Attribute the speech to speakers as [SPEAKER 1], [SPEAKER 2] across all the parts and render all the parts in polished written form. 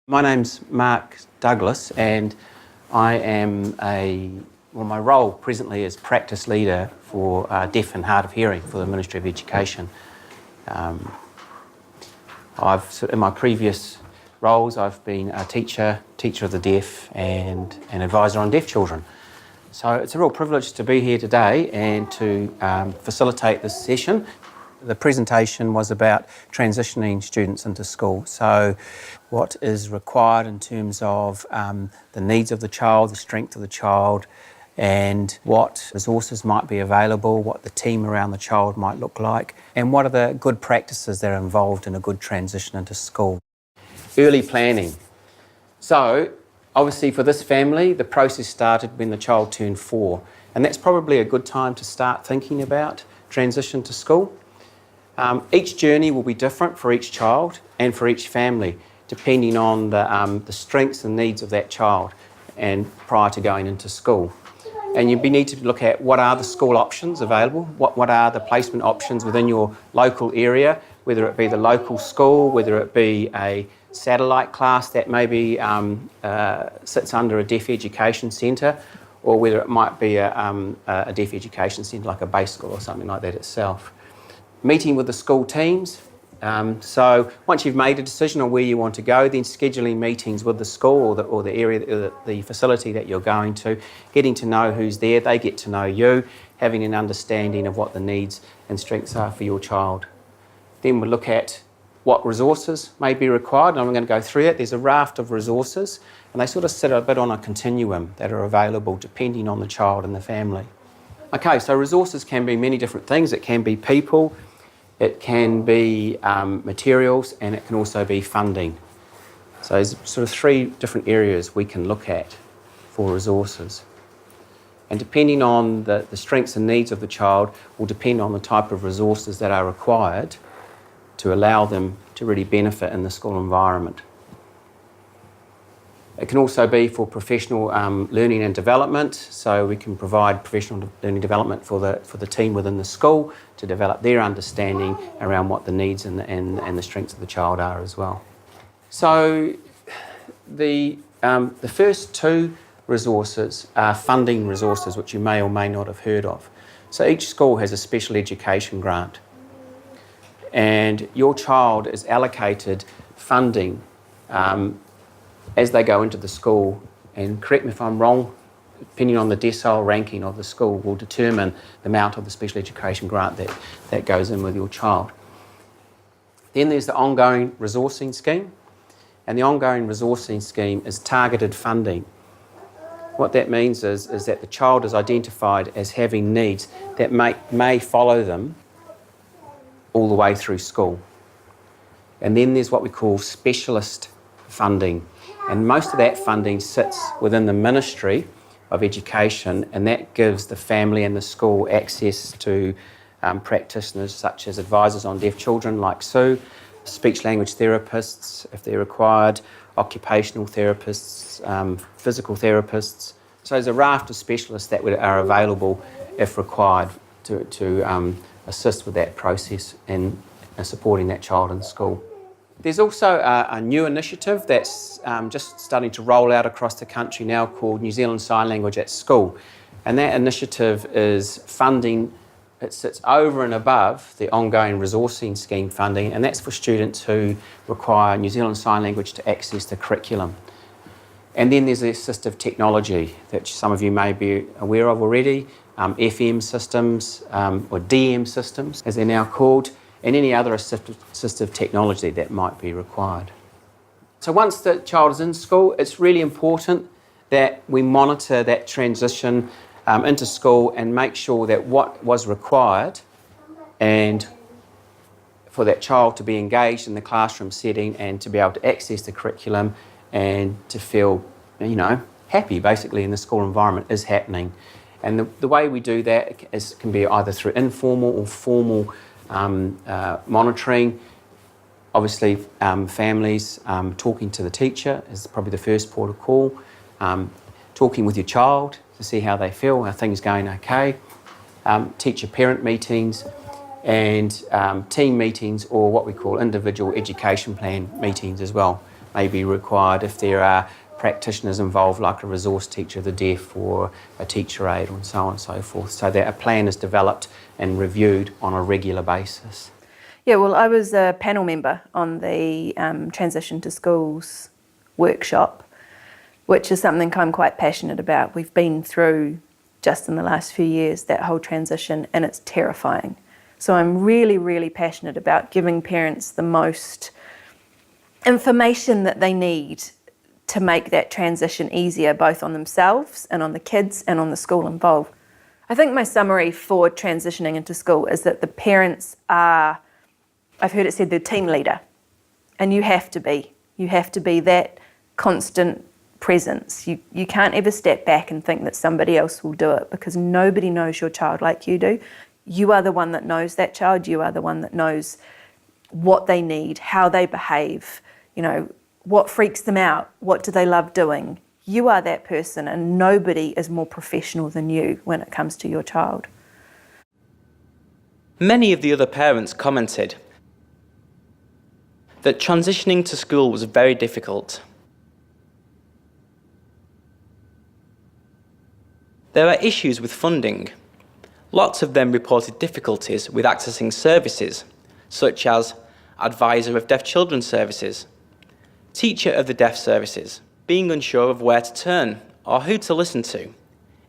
[SPEAKER 1] My name's Mark Douglas and I am my role presently is practice leader for deaf and hard of hearing for the Ministry of Education. In my previous roles I've been a teacher of the deaf and an advisor on deaf children. So it's a real privilege to be here today and to facilitate this session. The presentation was about transitioning students into school. So what is required in terms of the needs of the child, the strength of the child, and what resources might be available, what the team around the child might look like, and what are the good practices that are involved in a good transition into school. Early planning. So obviously for this family, the process started when the child turned 4, and that's probably a good time to start thinking about transition to school. Each journey will be different for each child and for each family, depending on the strengths and needs of that child and prior to going into school. And you need to look at what are the school options available, what are the placement options within your local area, whether it be the local school, whether it be a satellite class that maybe sits under a deaf education centre, or whether it might be a deaf education centre like a base school or something like that itself. Meeting with the school teams. So once you've made a decision on where you want to go, then scheduling meetings with the school or the area, the facility that you're going to, getting to know who's there, they get to know you, having an understanding of what the needs and strengths are for your child. Then we'll look at what resources may be required, and I'm going to go through it. There's a raft of resources, and they sort of sit a bit on a continuum that are available depending on the child and the family. Okay, so resources can be many different things. It can be people, it can be materials, and it can also be funding. So there's sort of 3 different areas we can look at for resources. And depending on the strengths and needs of the child will depend on the type of resources that are required to allow them to really benefit in the school environment. It can also be for professional learning and development, so we can provide professional learning development for the team within the school to develop their understanding around what the needs and the strengths of the child are as well. So the first 2 resources are funding resources, which you may or may not have heard of. So each school has a special education grant, and your child is allocated funding as they go into the school, and correct me if I'm wrong, depending on the decile ranking of the school will determine the amount of the special education grant that goes in with your child. Then there's the ongoing resourcing scheme, and the ongoing resourcing scheme is targeted funding. What that means is that the child is identified as having needs that may follow them all the way through school. And then there's what we call specialist funding. And most of that funding sits within the Ministry of Education, and that gives the family and the school access to practitioners such as advisors on deaf children like Sue, speech language therapists if they're required, occupational therapists, physical therapists. So there's a raft of specialists that are available if required to assist with that process and supporting that child in school. There's also a new initiative that's just starting to roll out across the country now called New Zealand Sign Language at School. And that initiative is funding, it sits over and above the ongoing resourcing scheme funding, and that's for students who require New Zealand Sign Language to access the curriculum. And then there's the assistive technology that some of you may be aware of already, FM systems or DM systems as they're now called, and any other assistive technology that might be required. So once the child is in school, it's really important that we monitor that transition into school and make sure that what was required and for that child to be engaged in the classroom setting and to be able to access the curriculum and to feel, happy basically in the school environment is happening. And the way we do that can be either through informal or formal monitoring. Obviously, families talking to the teacher is probably the first port of call. Talking with your child to see how they feel, are things going okay. Teacher-parent meetings and team meetings, or what we call individual education plan meetings as well, may be required if there are practitioners involved, like a resource teacher of the deaf or a teacher aide and so on and so forth, so that a plan is developed and reviewed on a regular basis.
[SPEAKER 2] Yeah, well, I was a panel member on the Transition to Schools workshop, which is something I'm quite passionate about. We've been through, just in the last few years, that whole transition, and it's terrifying. So I'm really, really passionate about giving parents the most information that they need to make that transition easier, both on themselves and on the kids and on the school involved. I think my summary for transitioning into school is that the parents are, I've heard it said, the team leader, and you have to be. You have to be that constant presence. You can't ever step back and think that somebody else will do it, because nobody knows your child like you do. You are the one that knows that child. You are the one that knows what they need, how they behave, what freaks them out, what do they love doing. You are that person, and nobody is more professional than you when it comes to your child.
[SPEAKER 3] Many of the other parents commented that transitioning to school was very difficult. There are issues with funding. Lots of them reported difficulties with accessing services, such as advisor of deaf children's services, teacher of the deaf services, being unsure of where to turn or who to listen to.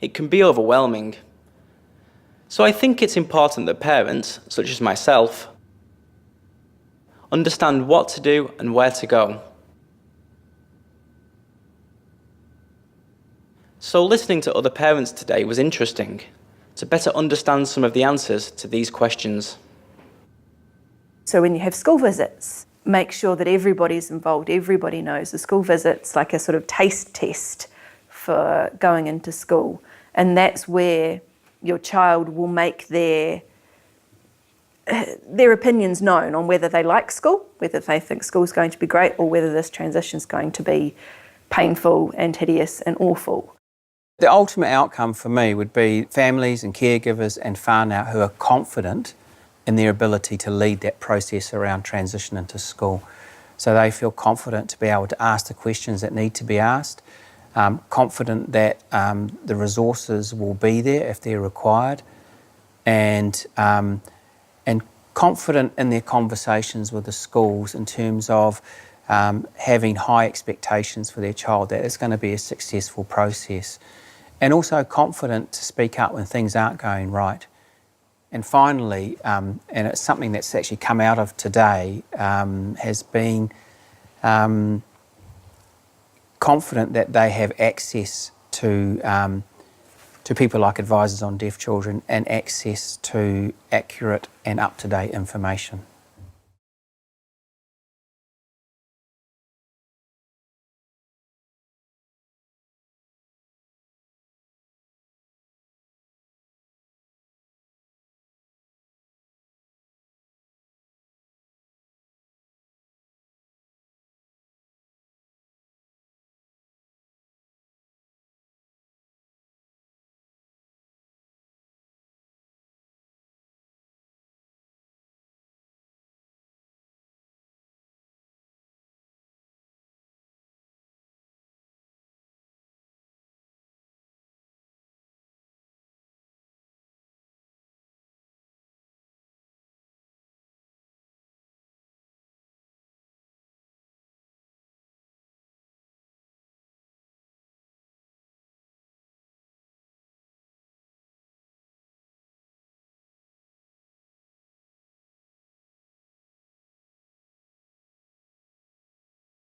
[SPEAKER 3] It can be overwhelming. So I think it's important that parents, such as myself, understand what to do and where to go. So listening to other parents today was interesting, to better understand some of the answers to these questions.
[SPEAKER 2] So when you have school visits, make sure that everybody's involved, everybody knows. The school visit's like a sort of taste test for going into school, and that's where your child will make their opinions known on whether they like school, whether they think school's going to be great, or whether this transition's going to be painful and hideous and awful.
[SPEAKER 1] The ultimate outcome for me would be families and caregivers and whānau who are confident in their ability to lead that process around transition into school. So they feel confident to be able to ask the questions that need to be asked, confident that the resources will be there if they're required, and confident in their conversations with the schools in terms of having high expectations for their child, that it's going to be a successful process. And also confident to speak up when things aren't going right. And finally, and it's something that's actually come out of today, has been confident that they have access to people like advisors on deaf children and access to accurate and up-to-date information.